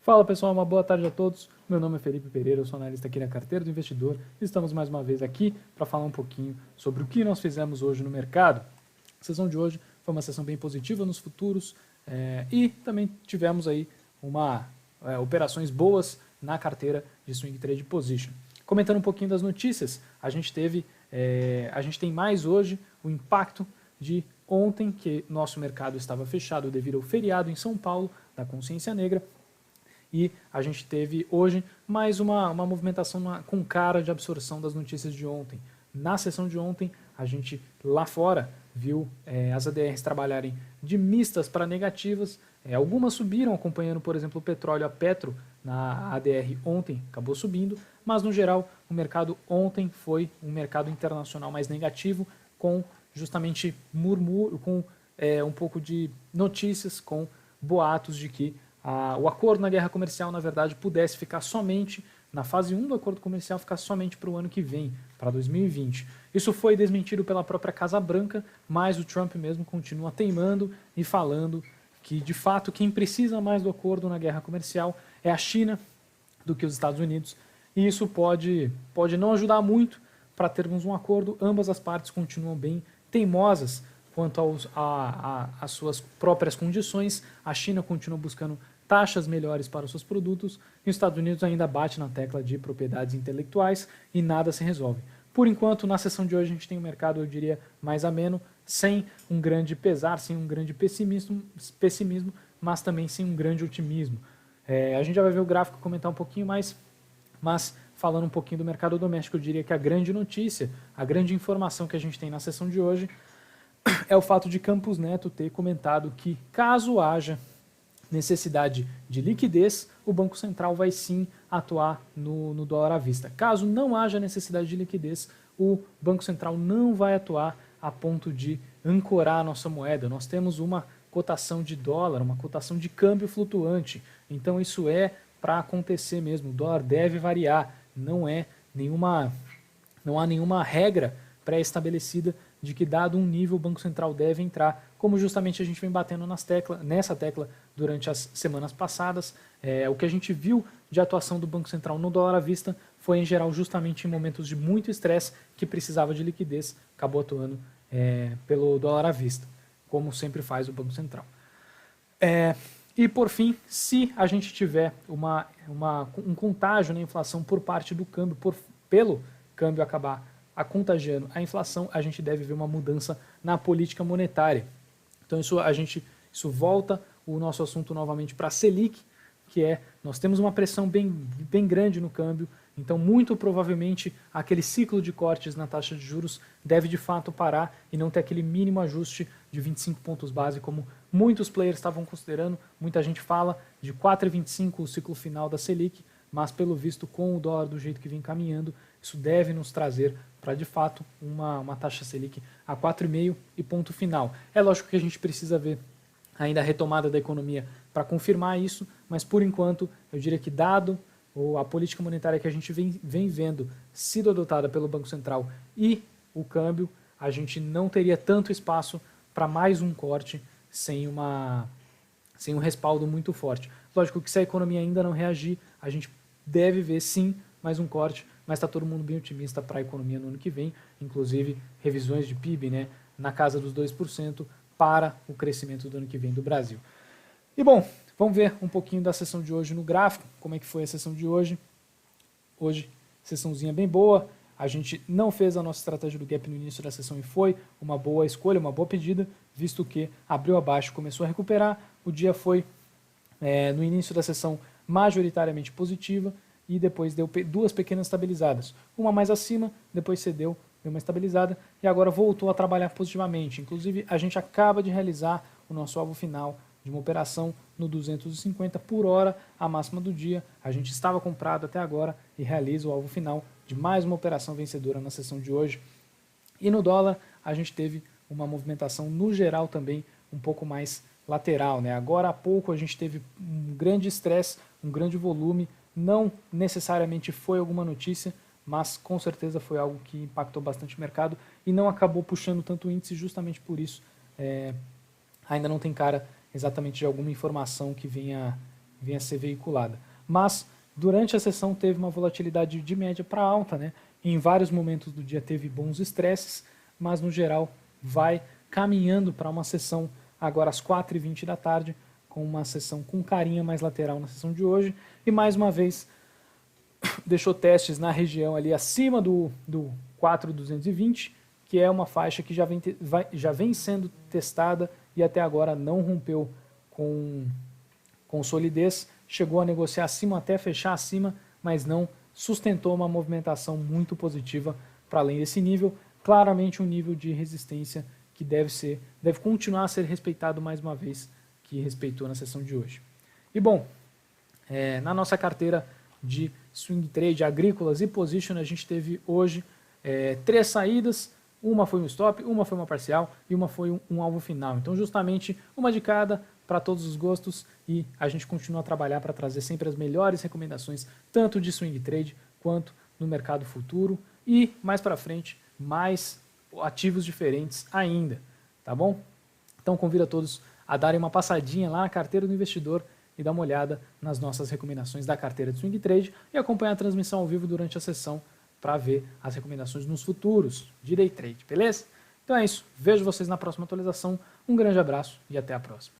Fala pessoal, uma boa tarde a todos. Meu nome é Felipe Pereira, eu sou analista aqui na Carteira do Investidor. Estamos mais uma vez aqui para falar um pouquinho sobre o que nós fizemos hoje no mercado. A sessão de hoje foi uma sessão bem positiva nos futuros e também tivemos aí operações boas na carteira de Swing Trade Position. Comentando um pouquinho das notícias, a gente tem mais hoje o impacto de ontem, que nosso mercado estava fechado devido ao feriado em São Paulo da Consciência Negra. E a gente teve hoje mais uma movimentação com cara de absorção das notícias de ontem. Na sessão de ontem, a gente lá fora viu as ADRs trabalharem de mistas para negativas. Algumas subiram, acompanhando, por exemplo, o petróleo. A Petro, na ADR ontem, acabou subindo, mas no geral o mercado ontem foi um mercado internacional mais negativo, com justamente murmúrio, com um pouco de notícias, com boatos de que o acordo na guerra comercial, na verdade, pudesse ficar somente, na fase 1 do acordo comercial, ficar somente para o ano que vem, para 2020. Isso foi desmentido pela própria Casa Branca, mas o Trump mesmo continua teimando e falando que, de fato, quem precisa mais do acordo na guerra comercial é a China do que os Estados Unidos. E isso pode não ajudar muito para termos um acordo. Ambas as partes continuam bem teimosas quanto às suas próprias condições. A China continua buscando taxas melhores para os seus produtos e os Estados Unidos ainda bate na tecla de propriedades intelectuais e nada se resolve. Por enquanto, na sessão de hoje, a gente tem um mercado, eu diria, mais ameno, sem um grande pesar, sem um grande pessimismo, mas também sem um grande otimismo. A gente já vai ver o gráfico, comentar um pouquinho mais, mas falando um pouquinho do mercado doméstico, eu diria que a grande notícia, a grande informação que a gente tem na sessão de hoje é o fato de Campos Neto ter comentado que, caso haja necessidade de liquidez, o Banco Central vai sim atuar no dólar à vista. Caso não haja necessidade de liquidez, o Banco Central não vai atuar a ponto de ancorar a nossa moeda. Nós temos uma cotação de dólar, uma cotação de câmbio flutuante. Então isso é para acontecer mesmo. O dólar deve variar. Não há nenhuma regra pré-estabelecida de que, dado um nível, o Banco Central deve entrar, como justamente a gente vem batendo nessa tecla durante as semanas passadas. O que a gente viu de atuação do Banco Central no dólar à vista foi, em geral, justamente em momentos de muito estresse, que precisava de liquidez, acabou atuando pelo dólar à vista, como sempre faz o Banco Central. E, por fim, se a gente tiver um contágio na inflação por parte do câmbio, pelo câmbio acabar contagiando a inflação, a gente deve ver uma mudança na política monetária. Então isso volta o nosso assunto novamente para a Selic, que nós temos uma pressão bem grande no câmbio, então muito provavelmente aquele ciclo de cortes na taxa de juros deve de fato parar e não ter aquele mínimo ajuste de 25 pontos base, como muitos players estavam considerando. Muita gente fala de 4,25 o ciclo final da Selic, mas pelo visto, com o dólar do jeito que vem caminhando, isso deve nos trazer para, de fato, uma taxa Selic a 4,5 e ponto final. É lógico que a gente precisa ver ainda a retomada da economia para confirmar isso, mas por enquanto eu diria que, dado a política monetária que a gente vem vendo sido adotada pelo Banco Central e o câmbio, a gente não teria tanto espaço para mais um corte sem um respaldo muito forte. Lógico que, se a economia ainda não reagir, a gente deve ver sim mais um corte, mas está todo mundo bem otimista para a economia no ano que vem, inclusive revisões de PIB na casa dos 2% para o crescimento do ano que vem do Brasil. E bom, vamos ver um pouquinho da sessão de hoje no gráfico, como é que foi a sessão de hoje. Hoje, sessãozinha bem boa, a gente não fez a nossa estratégia do gap no início da sessão e foi uma boa escolha, uma boa pedida, visto que abriu abaixo, começou a recuperar, o dia foi, no início da sessão, majoritariamente positiva, e depois deu duas pequenas estabilizadas. Uma mais acima, depois cedeu, deu uma estabilizada, e agora voltou a trabalhar positivamente. Inclusive, a gente acaba de realizar o nosso alvo final de uma operação no 250 por hora, a máxima do dia. A gente estava comprado até agora e realiza o alvo final de mais uma operação vencedora na sessão de hoje. E no dólar, a gente teve uma movimentação, no geral, também um pouco mais lateral. Agora há pouco a gente teve um grande estresse, um grande volume. Não necessariamente foi alguma notícia, mas com certeza foi algo que impactou bastante o mercado e não acabou puxando tanto o índice, justamente por isso. Ainda não tem cara exatamente de alguma informação que venha venha a ser veiculada. Mas durante a sessão teve uma volatilidade de média para alta, né? Em vários momentos do dia teve bons estresses, mas no geral vai caminhando para uma sessão agora às 4h20 da tarde, com uma sessão com carinha mais lateral na sessão de hoje, e mais uma vez deixou testes na região ali acima do 4.220, que é uma faixa que já vem sendo testada e até agora não rompeu com solidez, chegou a negociar acima até fechar acima, mas não sustentou uma movimentação muito positiva para além desse nível, claramente um nível de resistência que deve continuar a ser respeitado mais uma vez, que respeitou na sessão de hoje. E bom, na nossa carteira de swing trade, agrícolas e position, a gente teve hoje 3 saídas, uma foi um stop, uma foi uma parcial e uma foi um alvo final. Então justamente uma de cada para todos os gostos, e a gente continua a trabalhar para trazer sempre as melhores recomendações, tanto de swing trade quanto no mercado futuro, e mais para frente, mais ativos diferentes ainda, tá bom? Então convido a todos a darem uma passadinha lá na carteira do investidor e dar uma olhada nas nossas recomendações da carteira de swing trade e acompanhar a transmissão ao vivo durante a sessão para ver as recomendações nos futuros de day trade, beleza? Então é isso, vejo vocês na próxima atualização, um grande abraço e até a próxima.